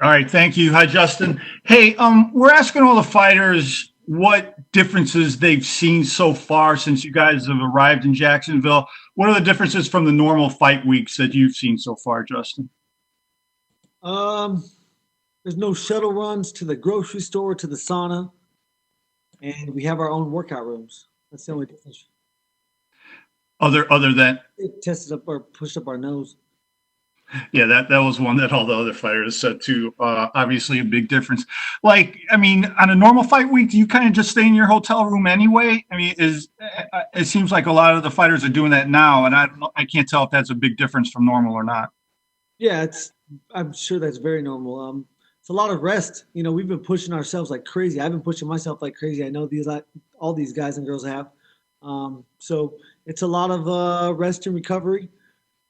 All right, thank you. Hi, Justin. Hey, we're asking all the fighters what differences they've seen so far since you guys have arrived in Jacksonville. What are the differences from the normal fight weeks that you've seen so far, Justin? Um, there's no shuttle runs to the grocery store, to the sauna, and we have our own workout rooms. That's the only difference. Other than It tested up or pushed up our nose. Yeah, that was one that all the other fighters said too. Obviously, a big difference. Like, I mean, on a normal fight week, do you kind of just stay in your hotel room anyway? I mean, it seems like a lot of the fighters are doing that now, and I can't tell if that's a big difference from normal or not. Yeah, it's. I'm sure that's very normal. It's a lot of rest. You know, we've been pushing ourselves like crazy. I've been pushing myself like crazy. I know these like all these guys and girls have. So it's a lot of rest and recovery.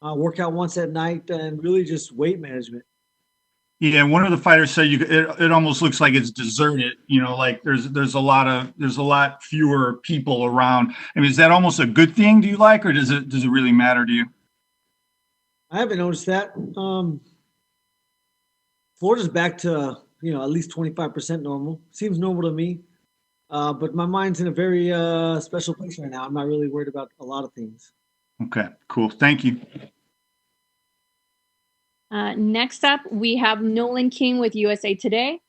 Workout once at night, and really just weight management. Yeah, one of the fighters said it almost looks like it's deserted. You know, like there's a lot fewer people around. I mean, is that almost a good thing? Do you like, or does it really matter to you? I haven't noticed that. Florida's back to at least 25% normal. Seems normal to me. But my mind's in a very special place right now. I'm not really worried about a lot of things. Okay, cool. Thank you. Next up, we have Nolan King with USA Today.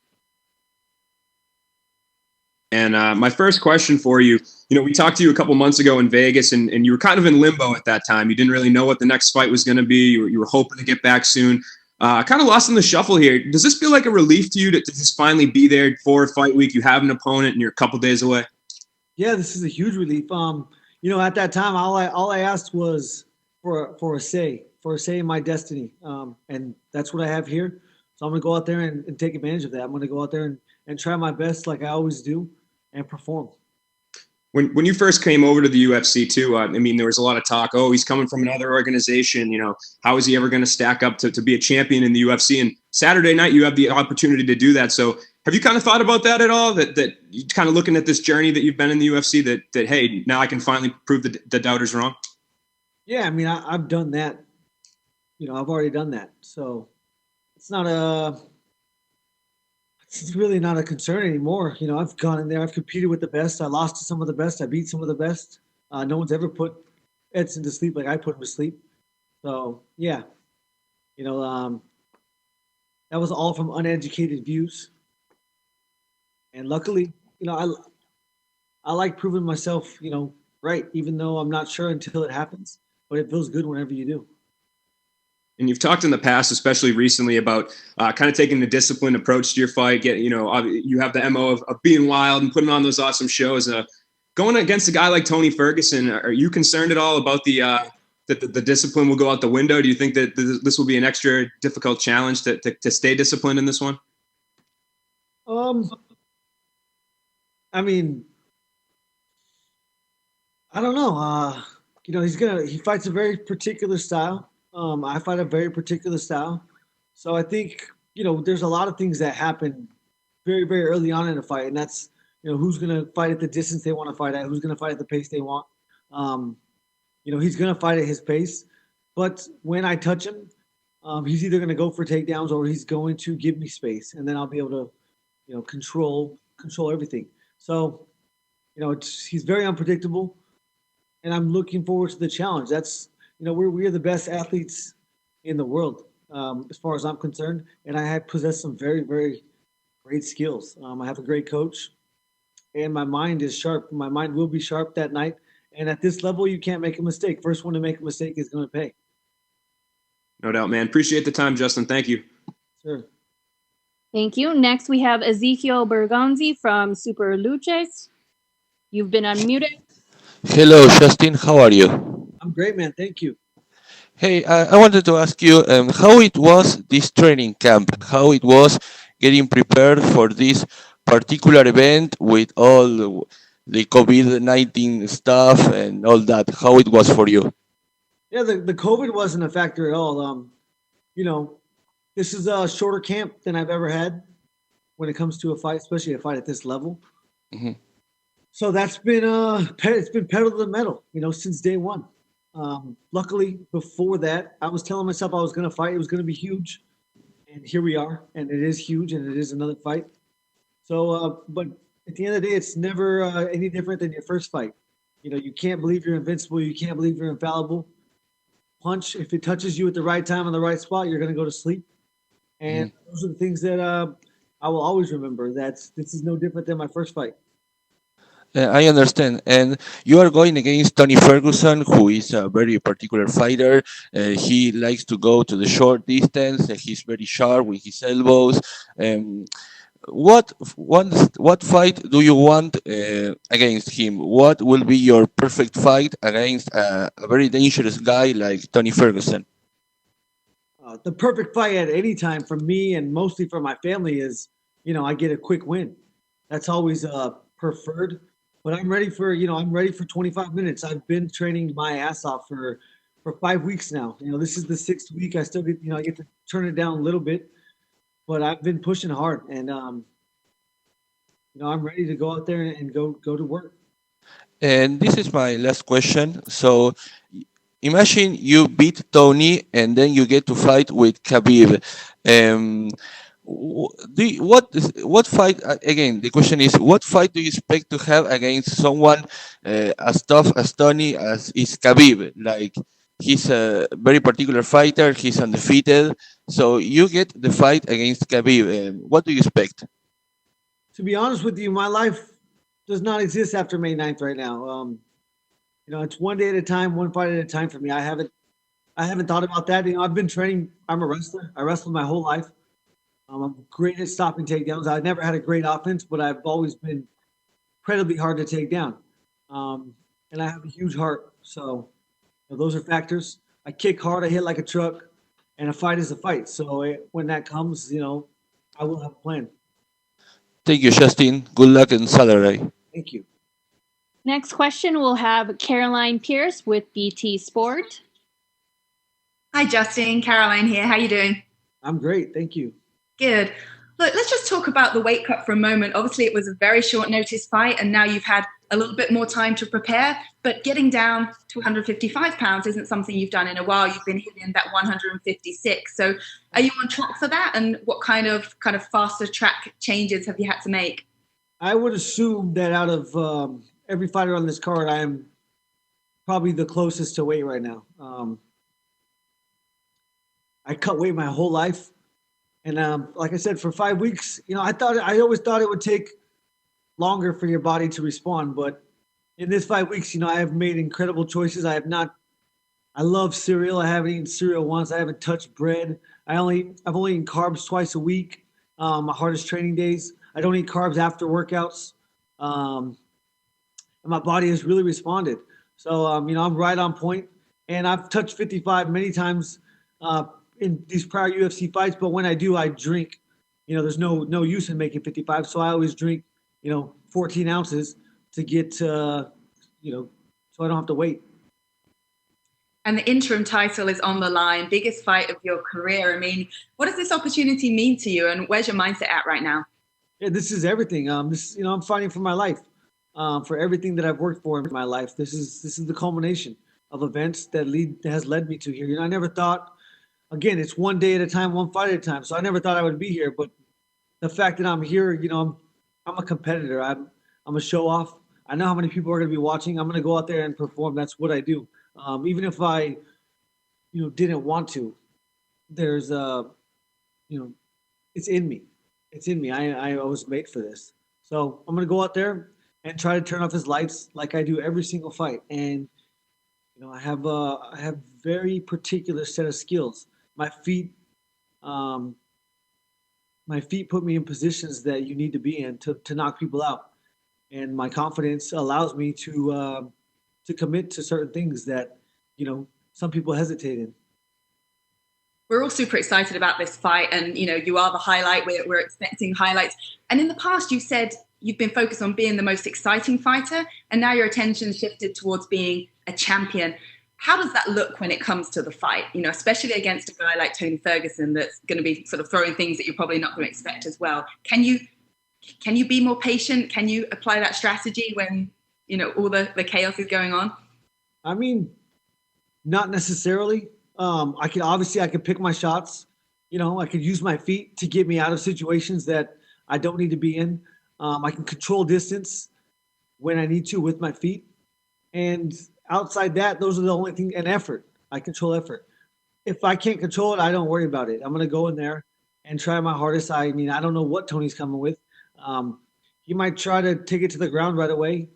And my first question for you, we talked to you a couple months ago in Vegas, and you were kind of in limbo at that time. You didn't really know what the next fight was going to be. You were hoping to get back soon. Kind of lost in the shuffle here. Does this feel like a relief to you to just finally be there for a fight week? You have an opponent, and you're a couple days away. Yeah, this is a huge relief. At that time, all I asked was for a say in my destiny, and that's what I have here. So I'm going to go out there and take advantage of that. I'm going to go out there and try my best like I always do and perform. When you first came over to the UFC too, I mean, there was a lot of talk. Oh, he's coming from another organization. How is he ever going to stack up to be a champion in the UFC? And Saturday night, you have the opportunity to do that. So have you kind of thought about that at all? That you kind of looking at this journey that you've been in the UFC that hey, now I can finally prove the doubters wrong? Yeah, I mean, I've done that. I've already done that. So it's really not a concern anymore. I've gone in there. I've competed with the best. I lost to some of the best. I beat some of the best. No one's ever put Edson to sleep like I put him to sleep. So yeah, that was all from uneducated views. And luckily, I like proving myself, right, even though I'm not sure until it happens. But it feels good whenever you do. And you've talked in the past, especially recently, about kind of taking the disciplined approach to your fight. You have the MO of being wild and putting on those awesome shows. Going against a guy like Tony Ferguson, are you concerned at all about that the discipline will go out the window? Do you think that this will be an extra difficult challenge to stay disciplined in this one? I mean, I don't know. He fights a very particular style. I fight a very particular style. So I think, there's a lot of things that happen very, very early on in a fight. And that's, who's going to fight at the distance they want to fight at, who's going to fight at the pace they want. He's going to fight at his pace. But when I touch him, he's either going to go for takedowns or he's going to give me space. And then I'll be able to, control everything. So, he's very unpredictable. And I'm looking forward to the challenge. That's, we're the best athletes in the world, as far as I'm concerned. And I possess some very, very great skills. I have a great coach, and my mind is sharp. My mind will be sharp that night. And at this level, you can't make a mistake. First one to make a mistake is going to pay. No doubt, man. Appreciate the time, Justin. Thank you. Sure. Thank you. Next, we have Ezekiel Bergonzi from Super Luches. You've been unmuted. Hello, Justin. How are you? I'm great, man. Thank you. Hey, I wanted to ask you how it was this training camp, how it was getting prepared for this particular event with all the COVID-19 stuff and all that, how it was for you. Yeah, the COVID wasn't a factor at all. This is a shorter camp than I've ever had when it comes to a fight, especially a fight at this level. Mm-hmm. So that's been it's been pedal to the metal, since day one. Luckily, before that, I was telling myself I was going to fight. It was going to be huge. and here we are, and it is huge, and it is another fight. So, but at the end of the day, it's never any different than your first fight. You know, you can't believe you're invincible. You can't believe you're infallible. Punch, if it touches you at the right time on the right spot, you're going to go to sleep. And those are the things that I will always remember. This is no different than my first fight. I understand. And you are going against Tony Ferguson, who is a very particular fighter. He likes to go to the short distance. He's very sharp with his elbows. Um, what fight do you want against him? What will be your perfect fight against a very dangerous guy like Tony Ferguson? The perfect fight at any time for me and mostly for my family is, I get a quick win. That's always preferred. But I'm ready for, I'm ready for 25 minutes. I've been training my ass off for 5 weeks now. This is the 6th week. I still get, I get to turn it down a little bit, but I've been pushing hard, and I'm ready to go out there and go to work. And this is my last question. So imagine you beat Tony and then you get to fight with Khabib. What fight again? The question is, what fight do you expect to have against someone as tough as Tony as is Khabib? Like, he's a very particular fighter. He's undefeated. So you get the fight against Khabib. What do you expect? To be honest with you, my life does not exist after May 9th right now. It's one day at a time, one fight at a time for me. I haven't thought about that. I've been training. I'm a wrestler. I wrestled my whole life. I'm great at stopping takedowns. I've never had a great offense, but I've always been incredibly hard to take down. And I have a huge heart. So those are factors. I kick hard. I hit like a truck. And a fight is a fight. So when that comes, I will have a plan. Thank you, Justin. Good luck on Saturday. Thank you. Next question, we'll have Caroline Pierce with BT Sport. Hi, Justin. Caroline here. How you doing? I'm great. Thank you. Good. Look, let's just talk about the weight cut for a moment. Obviously, it was a very short notice fight, and now you've had a little bit more time to prepare. But getting down to 155 pounds isn't something you've done in a while. You've been hitting that 156. So are you on track for that? And what kind of faster track changes have you had to make? I would assume that out of every fighter on this card, I am probably the closest to weight right now. I cut weight my whole life. And like I said, for 5 weeks, I always thought it would take longer for your body to respond. But in this 5 weeks, I have made incredible choices. I love cereal. I haven't eaten cereal once. I haven't touched bread. I've only eaten carbs twice a week. My hardest training days. I don't eat carbs after workouts. And my body has really responded. So, I'm right on point. And I've touched 55 many times in these prior UFC fights, but when I do, I drink. There's no use in making 55, so I always drink, 14 ounces to get, so I don't have to wait. And the interim title is on the line, biggest fight of your career. I mean, what does this opportunity mean to you, and where's your mindset at right now? Yeah, this is everything. I'm fighting for my life, for everything that I've worked for in my life. This is the culmination of events that has led me to here. I never thought. Again, it's one day at a time, one fight at a time. So I never thought I would be here, but the fact that I'm here, I'm a competitor. I'm a show off. I know how many people are going to be watching. I'm going to go out there and perform. That's what I do. Even if I, didn't want to, there's it's in me. It's in me. I was made for this. So I'm going to go out there and try to turn off his lights like I do every single fight. And, I have very particular set of skills. My feet put me in positions that you need to be in to knock people out, and my confidence allows me to commit to certain things that some people hesitate in. We're all super excited about this fight, and you are the highlight. We're expecting highlights. And in the past, you said you've been focused on being the most exciting fighter, and now your attention shifted towards being a champion. How does that look when it comes to the fight? Especially against a guy like Tony Ferguson, that's going to be sort of throwing things that you're probably not going to expect as well. Can you be more patient? Can you apply that strategy when all the chaos is going on? I mean, not necessarily. I can pick my shots. I could use my feet to get me out of situations that I don't need to be in. I can control distance when I need to with my feet. And outside that, those are the only thing, and effort. I control effort. If I can't control it, I don't worry about it. I'm going to go in there and try my hardest. I mean, I don't know what Tony's coming with. He might try to take it to the ground right away.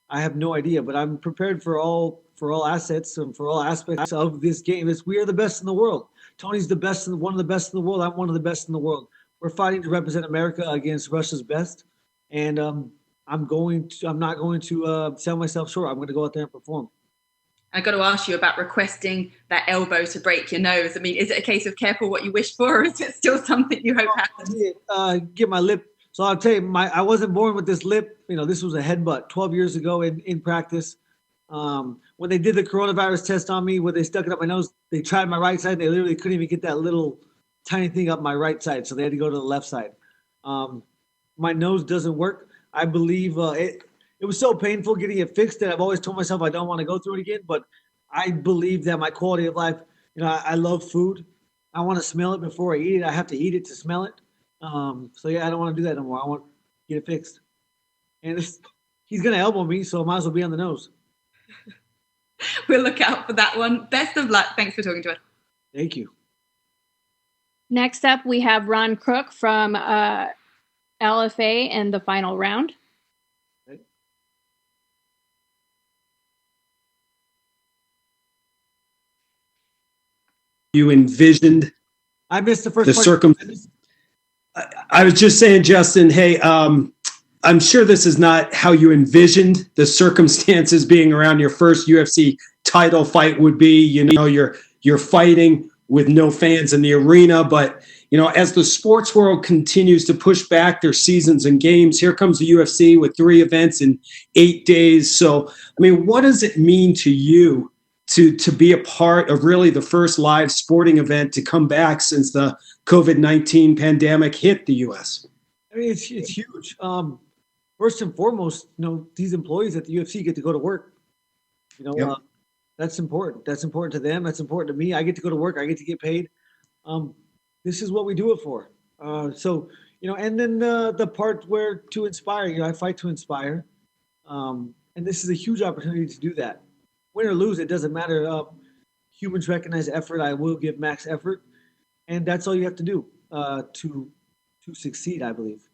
I have no idea, but I'm prepared for all assets and for all aspects of this game. We are the best in the world. Tony's the best, one of the best in the world. I'm one of the best in the world. We're fighting to represent America against Russia's best, and I'm not going to sell myself short. I'm going to go out there and perform. I got to ask you about requesting that elbow to break your nose. I mean, is it a case of careful what you wish for, or is it still something you hope happens? Get my lip. So I'll tell you, I wasn't born with this lip. This was a headbutt 12 years ago in practice. When they did the coronavirus test on me, where they stuck it up my nose, they tried my right side. They literally couldn't even get that little tiny thing up my right side, so they had to go to the left side. My nose doesn't work. I believe it was so painful getting it fixed that I've always told myself I don't want to go through it again. But I believe that my quality of life, I love food. I want to smell it before I eat it. I have to eat it to smell it. So yeah, I don't want to do that no more. I want to get it fixed. And he's going to elbow me, so I might as well be on the nose. We'll look out for that one. Best of luck. Thanks for talking to us. Thank you. Next up, we have Ron Crook from LFA in the final round. You envisioned I missed the first I was just saying, Justin, hey, I'm sure this is not how you envisioned the circumstances being around your first UFC title fight would be. You're fighting with no fans in the arena, but as the sports world continues to push back their seasons and games, here comes the UFC with 3 events in 8 days. So, I mean, what does it mean to you to be a part of really the first live sporting event to come back since the COVID-19 pandemic hit the U.S.? I mean, it's huge. First and foremost, these employees at the UFC get to go to work. Yep. That's important. That's important to them. That's important to me. I get to go to work. I get to get paid. This is what we do it for. And then the part where to inspire, I fight to inspire. And this is a huge opportunity to do that. Win or lose, it doesn't matter. Humans recognize effort. I will give max effort. And that's all you have to do to succeed, I believe.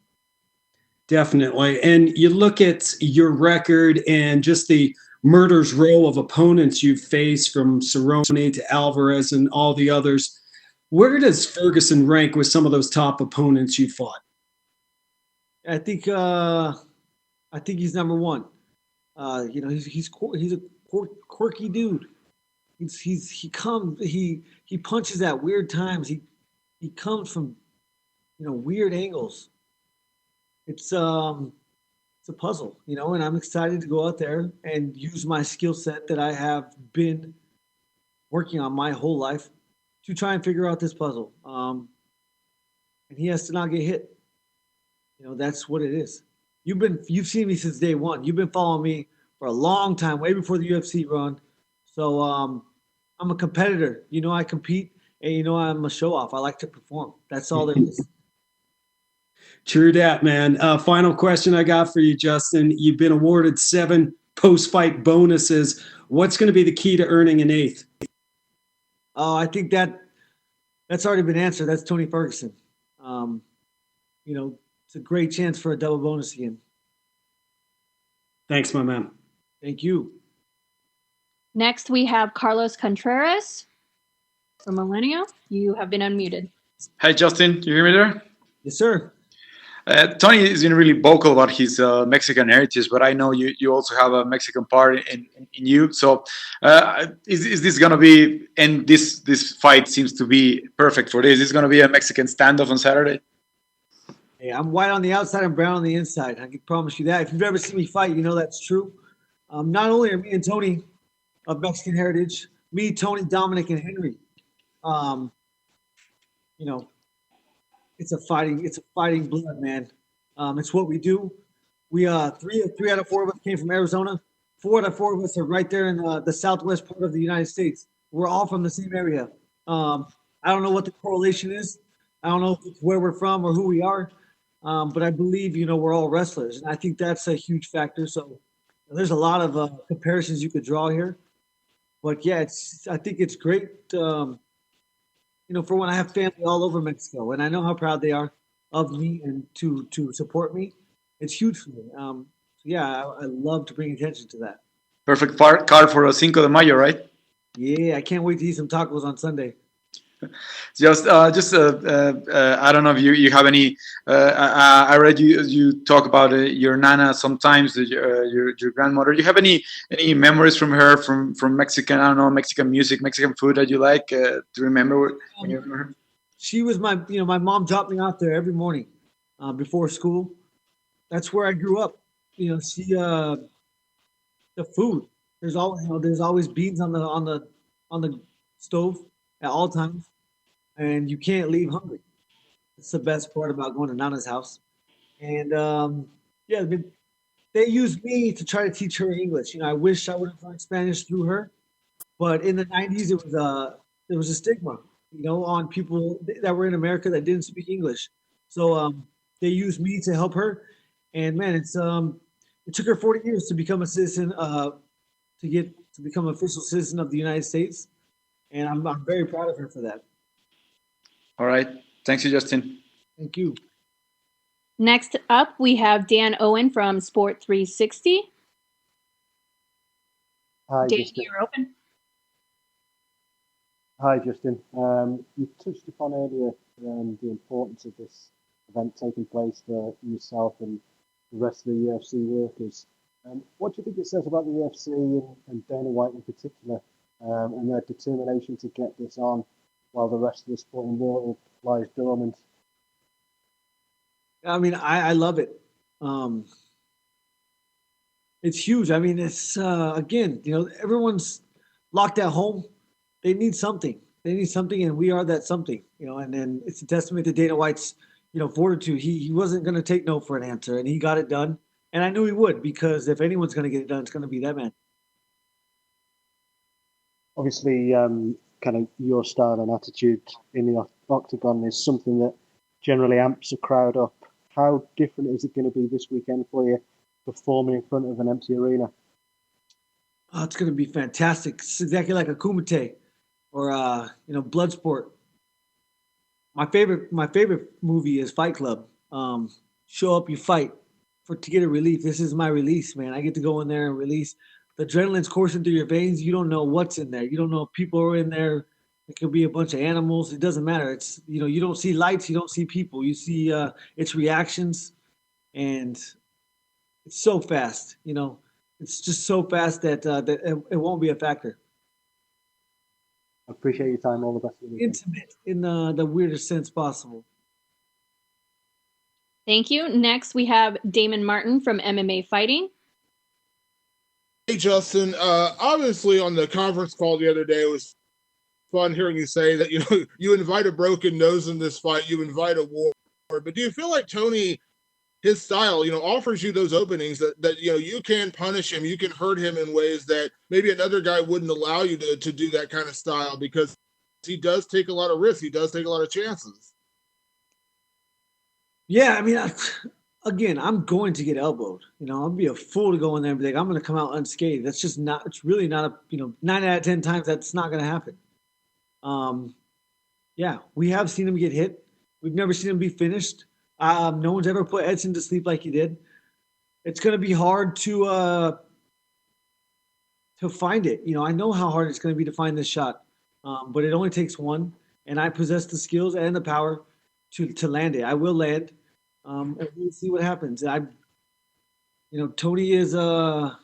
Definitely. And you look at your record and just the murder's row of opponents you've faced, from Cerrone to Alvarez and all the others. Where does Ferguson rank with some of those top opponents you fought? I think he's number one. He's a quirky dude. He punches at weird times. He comes from weird angles. It's a puzzle, and I'm excited to go out there and use my skill set that I have been working on my whole life to try and figure out this puzzle. And he has to not get hit. That's what it is. You've seen me since day one. You've been following me for a long time, way before the UFC run. So I'm a competitor. I compete, and I'm a show off. I like to perform. That's all there is. True that, man. Final question I got for you, Justin. You've been awarded 7 post-fight bonuses. What's going to be the key to earning an 8th? Oh, I think that's already been answered. That's Tony Ferguson. It's a great chance for a double bonus again. Thanks, my man. Thank you. Next, we have Carlos Contreras from Millennial. You have been unmuted. Hi, Justin. You hear me there? Yes, sir. Tony is really vocal about his Mexican heritage, but I know you also have a Mexican part in you. So is this going to be, and this fight seems to be perfect for this, is going to be a Mexican standoff on Saturday? Hey, I'm white on the outside and brown on the inside. I can promise you that. If you've ever seen me fight, that's true. Not only are me and Tony of Mexican heritage, me, Tony, Dominic, and Henry, it's a fighting blood, man. It's what we do. We three out of 4 of us came from Arizona. 4 out of 4 of us are right there in the southwest part of the United States. We're all from the same area. I don't know what the correlation is, I don't know if it's where we're from or who we are, but I believe, we're all wrestlers. And I think that's a huge factor. So there's a lot of comparisons you could draw here. But yeah, I think it's great, for when I have family all over Mexico, and I know how proud they are of me and to support me. It's huge for me. So yeah, I love to bring attention to that. Perfect card for Cinco de Mayo, right? Yeah, I can't wait to eat some tacos on Sunday. I don't know if you have any. I read you talk about your nana sometimes, your grandmother. Do you have any memories from her from Mexican? I don't know, Mexican music, Mexican food that you like to remember when you remember her? She was my mom dropped me out there every morning before school. That's where I grew up. She the food. There's always beans on the stove at all times, and you can't leave hungry. It's the best part about going to Nana's house. And yeah, they used me to try to teach her English. I wish I would have learned Spanish through her, but in the '90s there was a stigma, on people that were in America that didn't speak English. So they used me to help her, and man, it took her 40 years to become a citizen, to become an official citizen of the United States, and I'm very proud of her for that. All right, thanks you, Justin. Thank you. Next up, we have Dan Owen from Sport 360. Hi, Dan, Justin. you're open. Hi, Justin. You touched upon earlier the importance of this event taking place for yourself and the rest of the UFC workers. What do you think it says about the UFC and Dana White in particular, and their determination to get this on while the rest of the sporting world lies dormant? I mean, I love it. It's huge. I mean, it's again, everyone's locked at home. They need something. And we are that something. And then it's a testament to Dana White's, fortitude. He wasn't going to take no for an answer, and he got it done. And I knew he would, because if anyone's going to get it done, it's going to be that man. Obviously, kind of your style and attitude in the octagon is something that generally amps a crowd up. How different is it going to be this weekend for you, performing in front of an empty arena? Oh, it's going to be fantastic. It's exactly like a Kumite or Bloodsport. My favorite movie is Fight Club. Show up, you fight to get a relief. This is my release, man. I get to go in there and release. The adrenaline's coursing through your veins. You don't know what's in there. You don't know if people are in there. It could be a bunch of animals. It doesn't matter. It's you don't see lights. You don't see people. You see its reactions, and it's so fast. It's just so fast that it won't be a factor. I appreciate your time. All the best. Intimate in the weirdest sense possible. Thank you. Next, we have Damon Martin from MMA Fighting. Hey, Justin. Obviously, on the conference call the other day, it was fun hearing you say that you invite a broken nose in this fight, you invite a war. But do you feel like Tony, his style, offers you those openings that you can punish him, you can hurt him in ways that maybe another guy wouldn't allow you to do that kind of style, because he does take a lot of risks, he does take a lot of chances? Yeah, I mean, again, I'm going to get elbowed. I'll be a fool to go in there and be like, I'm going to come out unscathed. That's just not. It's really not 9 out of 10 times that's not going to happen. Yeah, we have seen him get hit. We've never seen him be finished. No one's ever put Edson to sleep like he did. It's going to be hard to find it. I know how hard it's going to be to find this shot, but it only takes one, and I possess the skills and the power to land it. I will land, and we'll see what happens. Tony is a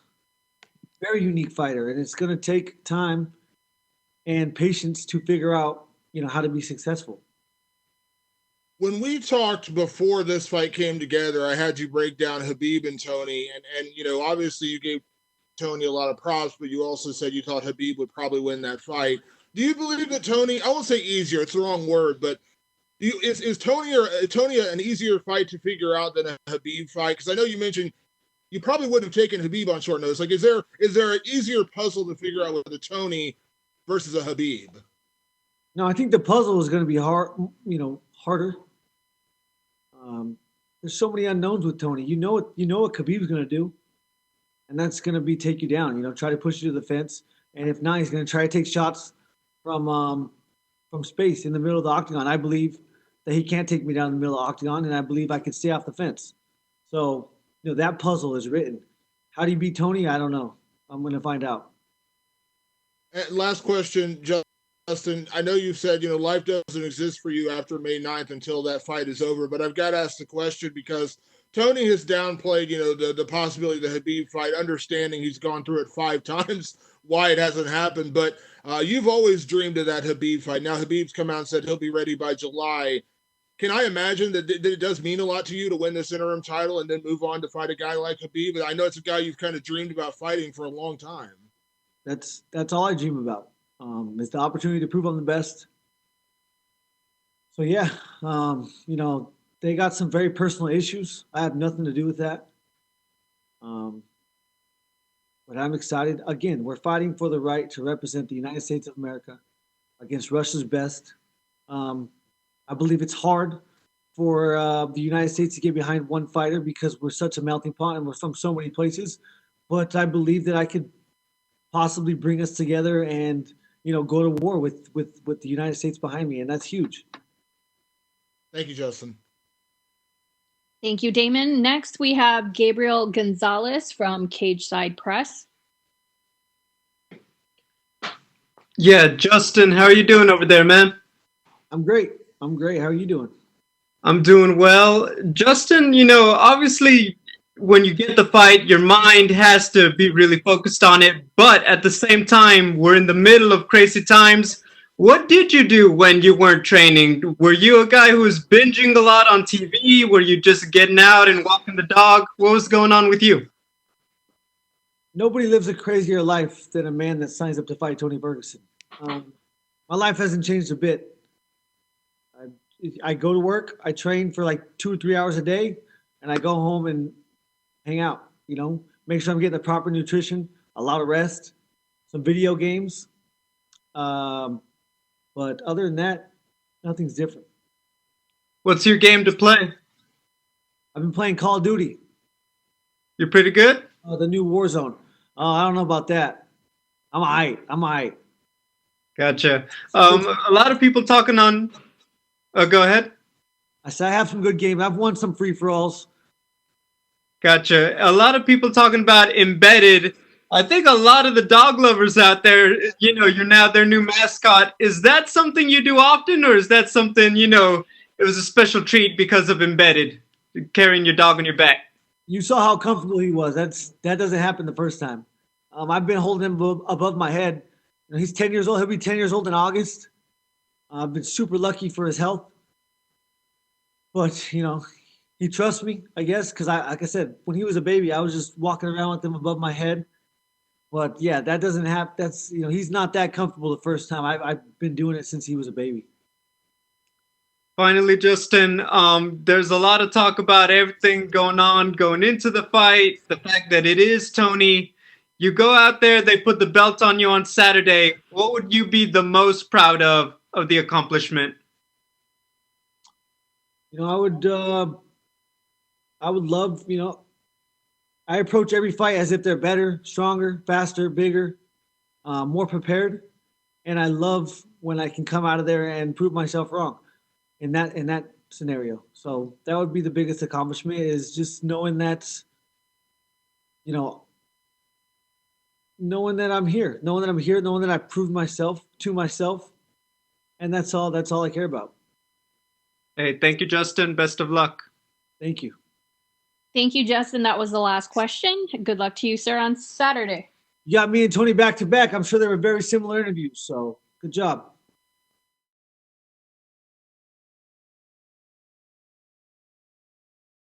very unique fighter, and it's going to take time and patience to figure out, how to be successful. When we talked before this fight came together, I had you break down Khabib and Tony, and obviously you gave Tony a lot of props, but you also said you thought Khabib would probably win that fight. Do you believe that Tony, I won't say easier, it's the wrong word, but is Tony an easier fight to figure out than a Khabib fight? Because I know you mentioned you probably wouldn't have taken Khabib on short notice. Like, is there an easier puzzle to figure out with a Tony versus a Khabib? No, I think the puzzle is going to be harder. There's so many unknowns with Tony. You know what Khabib's going to do, and that's going to be take you down. You know, try to push you to the fence, and if not, he's going to try to take shots from space in the middle of the octagon. I believe that he can't take me down in the middle of the octagon, and I believe I can stay off the fence. So, you know, that puzzle is written. How do you beat Tony? I don't know. I'm going to find out. Last question, Justin. I know you've said, you know, life doesn't exist for you after May 9th until that fight is over, but I've got to ask the question because Tony has downplayed, you know, the possibility of the Khabib fight, understanding he's gone through it 5 times, why it hasn't happened. But you've always dreamed of that Khabib fight. Now Khabib's come out and said he'll be ready by July. Can I imagine that it does mean a lot to you to win this interim title and then move on to fight a guy like Khabib? I know it's a guy you've kind of dreamed about fighting for a long time. That's all I dream about. It's the opportunity to prove I'm the best. So yeah, you know, they got some very personal issues. I have nothing to do with that. But I'm excited. Again, we're fighting for the right to represent the United States of America against Russia's best. I believe it's hard for the United States to get behind one fighter because we're such a melting pot and we're from so many places. But I believe that I could possibly bring us together and, you know, go to war with the United States behind me, and that's huge. Thank you, Justin. Thank you, Damon. Next, we have Gabriel Gonzalez from Cage Side Press. Yeah, Justin, how are you doing over there, man? I'm great. How are you doing? I'm doing well. Justin, you know, obviously when you get the fight, your mind has to be really focused on it. But at the same time, we're in the middle of crazy times. What did you do when you weren't training? Were you a guy who was binging a lot on TV? Were you just getting out and walking the dog? What was going on with you? Nobody lives a crazier life than a man that signs up to fight Tony Ferguson. My life hasn't changed a bit. I go to work, I train for like 2 or 3 hours a day, and I go home and hang out, you know, make sure I'm getting the proper nutrition, a lot of rest, some video games. But other than that, nothing's different. What's your game to play? I've been playing Call of Duty. You're pretty good? The new Warzone. I don't know about that. I'm all right. Gotcha. A lot of people talking on... go ahead. I said I have some good games. I've won some free-for-alls. Gotcha. A lot of people talking about embedded. I think a lot of the dog lovers out there, you know, you're now their new mascot. Is that something you do often, or is that something, you know, it was a special treat because of embedded, carrying your dog on your back? You saw how comfortable he was. That doesn't happen the first time. I've been holding him above my head. You know, he's 10 years old. He'll be 10 years old in August. I've been super lucky for his health. But, you know, he trusts me, I guess, because like I said, when he was a baby, I was just walking around with him above my head. But yeah, that doesn't happen. That's, you know, he's not that comfortable the first time. I've been doing it since he was a baby. Finally, Justin, there's a lot of talk about everything going into the fight, the fact that it is Tony. You go out there, they put the belt on you on Saturday. What would you be the most proud of the accomplishment? You know, I would love, you know, I approach every fight as if they're better, stronger, faster, bigger, more prepared. And I love when I can come out of there and prove myself wrong in that scenario. So that would be the biggest accomplishment, is just knowing that, you know, knowing that I'm here, knowing that I proved myself to myself. And that's all I care about. Hey, thank you, Justin. Best of luck. Thank you. Thank you, Justin. That was the last question. Good luck to you, sir, on Saturday. You got me and Tony back to back. I'm sure they were very similar interviews, so good job.